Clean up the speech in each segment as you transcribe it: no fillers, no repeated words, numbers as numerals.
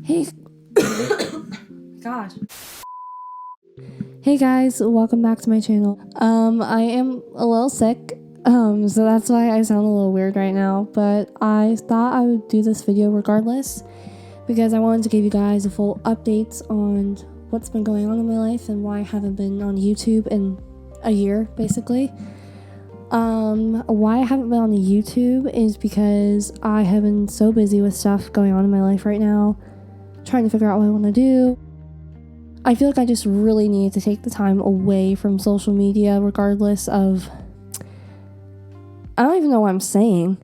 Hey, gosh. Hey guys, welcome back to my channel. I am a little sick, so that's why I sound a little weird right now, but I thought I would do this video regardless because I wanted to give you guys a full update on what's been going on in my life and why I haven't been on YouTube in a year, basically. Why I haven't been on the YouTube is because I have been so busy with stuff going on in my life right now, trying to figure out what I want to do. I feel like I just really need to take the time away from social media regardless of... I don't even know what I'm saying.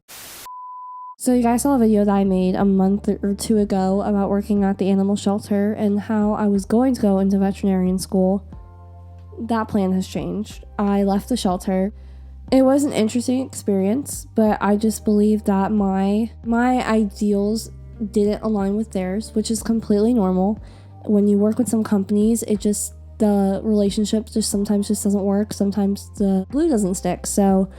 So you guys saw a video that I made a month or two ago about working at the animal shelter and how I was going to go into veterinarian school. That plan has changed. I left the shelter. It was an interesting experience, but I just believe that my ideals didn't align with theirs, which is completely normal. When you work with some companies, the relationship sometimes doesn't work. Sometimes the glue doesn't stick. So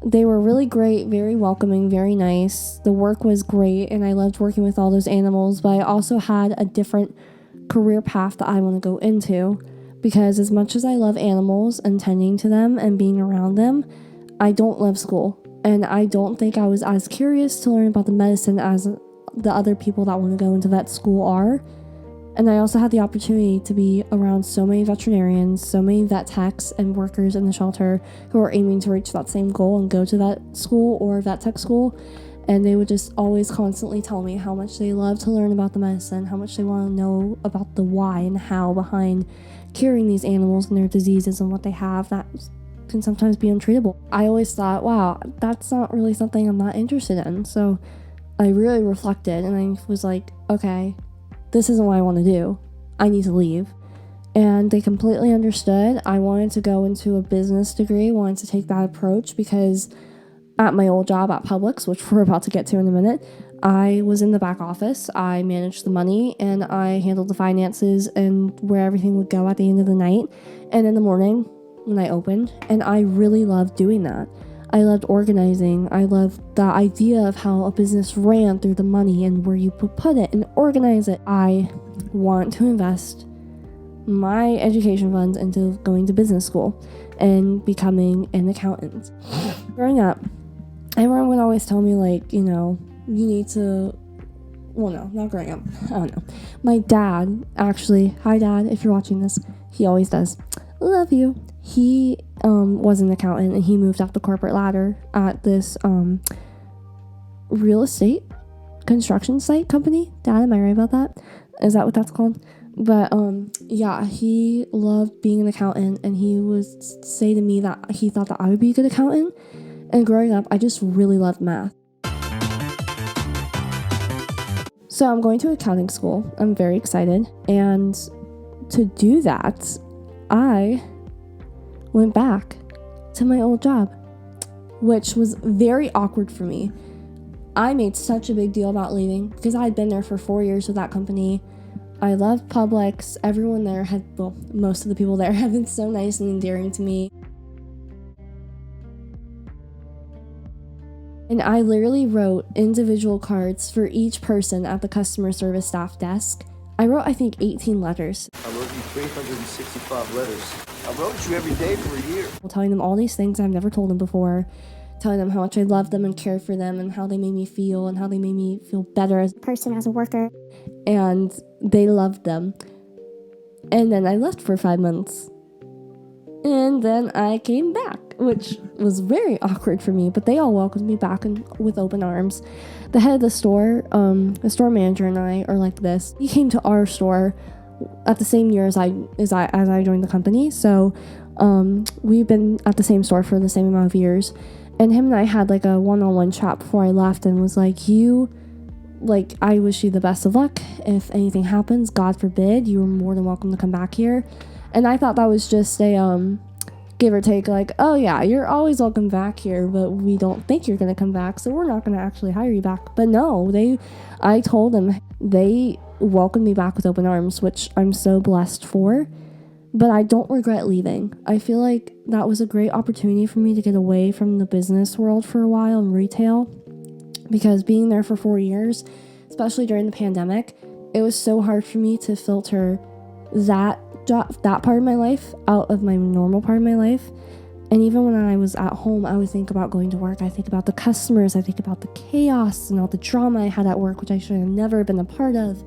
they were really great, very welcoming, very nice. The work was great, and I loved working with all those animals, but I also had a different career path that I want to go into, because as much as I love animals and tending to them and being around them, I don't love school, and I don't think I was as curious to learn about the medicine as the other people that want to go into vet school are. And I also had the opportunity to be around so many veterinarians, so many vet techs and workers in the shelter who are aiming to reach that same goal and go to vet school or vet tech school. And they would just always constantly tell me how much they love to learn about the medicine, how much they want to know about the why and how behind curing these animals and their diseases and what they have that can sometimes be untreatable. I always thought, wow, that's not really something I'm not interested in. So I really reflected and I was like, okay, this isn't what I want to do. I need to leave. And they completely understood. I wanted to go into a business degree, wanted to take that approach, because at my old job at Publix, which we're about to get to in a minute, I was in the back office. I managed the money and I handled the finances and where everything would go at the end of the night and in the morning when I opened. And I really loved doing that. I loved organizing. I loved the idea of how a business ran through the money and where you put it and organize it. I want to invest my education funds into going to business school and becoming an accountant. Growing up, everyone would always tell me, like, you know, you need to... Well, no, not growing up. I don't know. My dad, actually, hi Dad, if you're watching this, he always does. Love you. He was an accountant and he moved up the corporate ladder at this real estate construction site company. Dad, am I right about that? Is that what that's called? But yeah, he loved being an accountant, and he would say to me that he thought that I would be a good accountant. And growing up, I just really loved math. So I'm going to accounting school. I'm very excited. And to do that, I went back to my old job, which was very awkward for me. I made such a big deal about leaving because I had been there for 4 years with that company. I loved Publix. Everyone there most of the people there have been so nice and endearing to me. And I literally wrote individual cards for each person at the customer service staff desk. I wrote, I think, 18 letters. I wrote you 365 letters. I wrote you every day for a year. Telling them all these things I've never told them before. Telling them how much I loved them and cared for them and how they made me feel and how they made me feel better as a person, as a worker. And they loved them. And then I left for 5 months. And then I came back, which was very awkward for me, but they all welcomed me back with open arms. The head of the store store manager and I are like this. He came to our store at the same year as I joined the company. So we've been at the same store for the same amount of years. And him and I had like a one-on-one chat before I left and was like, I wish you the best of luck. If anything happens, God forbid, you are more than welcome to come back here. And I thought that was just a give or take, like, oh yeah, you're always welcome back here, but we don't think you're going to come back, so we're not going to actually hire you back. But no, I told them, they welcomed me back with open arms, which I'm so blessed for. But I don't regret leaving. I feel like that was a great opportunity for me to get away from the business world for a while in retail, because being there for 4 years, especially during the pandemic, it was so hard for me to filter that part of my life out of my normal part of my life. And even when I was at home, I would think about going to work. I think about the customers. I think about the chaos and all the drama I had at work, which I should have never been a part of.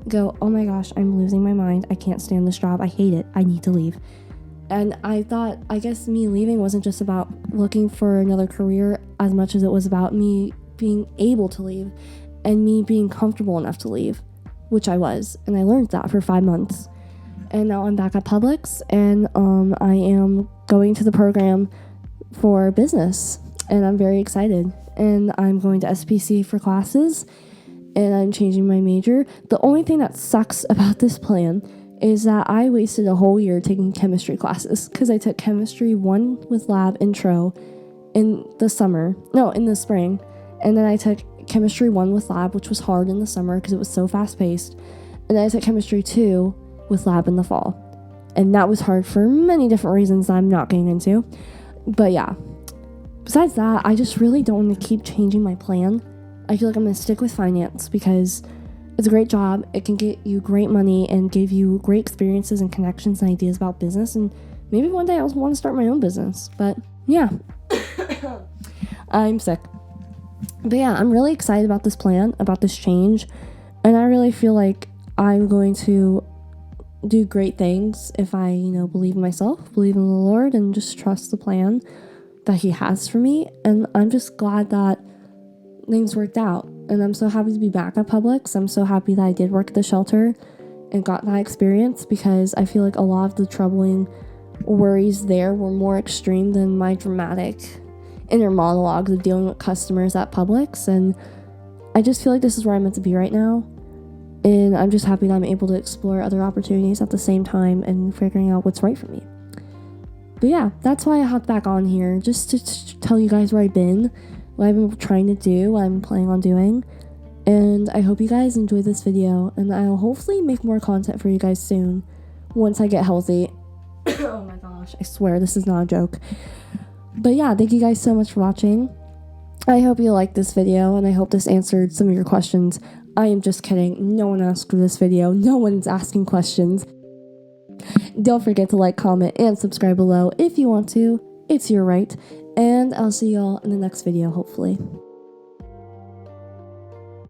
Go, oh my gosh, I'm losing my mind. I can't stand this job. I hate it. I need to leave. And I thought, I guess me leaving wasn't just about looking for another career as much as it was about me being able to leave and me being comfortable enough to leave, which I was. And I learned that for 5 months. And now I'm back at Publix, and I am going to the program for business, and I'm very excited. And I'm going to SPC for classes, and I'm changing my major. The only thing that sucks about this plan is that I wasted a whole year taking chemistry classes, because I took chemistry 1 with lab intro in the spring, and then I took chemistry 1 with lab, which was hard in the summer because it was so fast paced, and then I took chemistry 2 with lab in the fall, and that was hard for many different reasons that I'm not getting into. But yeah, besides that, I just really don't want to keep changing my plan. I feel like I'm going to stick with finance because it's a great job. It can get you great money and give you great experiences and connections and ideas about business, and maybe one day I'll want to start my own business. But yeah, I'm sick. But yeah, I'm really excited about this plan, about this change, and I really feel like I'm going to do great things if I, believe in myself, believe in the Lord, and just trust the plan that He has for me. And I'm just glad that things worked out. And I'm so happy to be back at Publix. I'm so happy that I did work at the shelter and got that experience, because I feel like a lot of the troubling worries there were more extreme than my dramatic inner monologues of dealing with customers at Publix. And I just feel like this is where I'm meant to be right now. And I'm just happy that I'm able to explore other opportunities at the same time and figuring out what's right for me. But yeah, that's why I hopped back on here, just to tell you guys where I've been, what I've been trying to do, what I'm planning on doing. And I hope you guys enjoyed this video, and I'll hopefully make more content for you guys soon once I get healthy. Oh my gosh, I swear this is not a joke. But yeah, thank you guys so much for watching. I hope you liked this video, and I hope this answered some of your questions. I am just kidding. No one asked for this video. No one's asking questions. Don't forget to like, comment, and subscribe below if you want to. It's your right. And I'll see y'all in the next video, hopefully.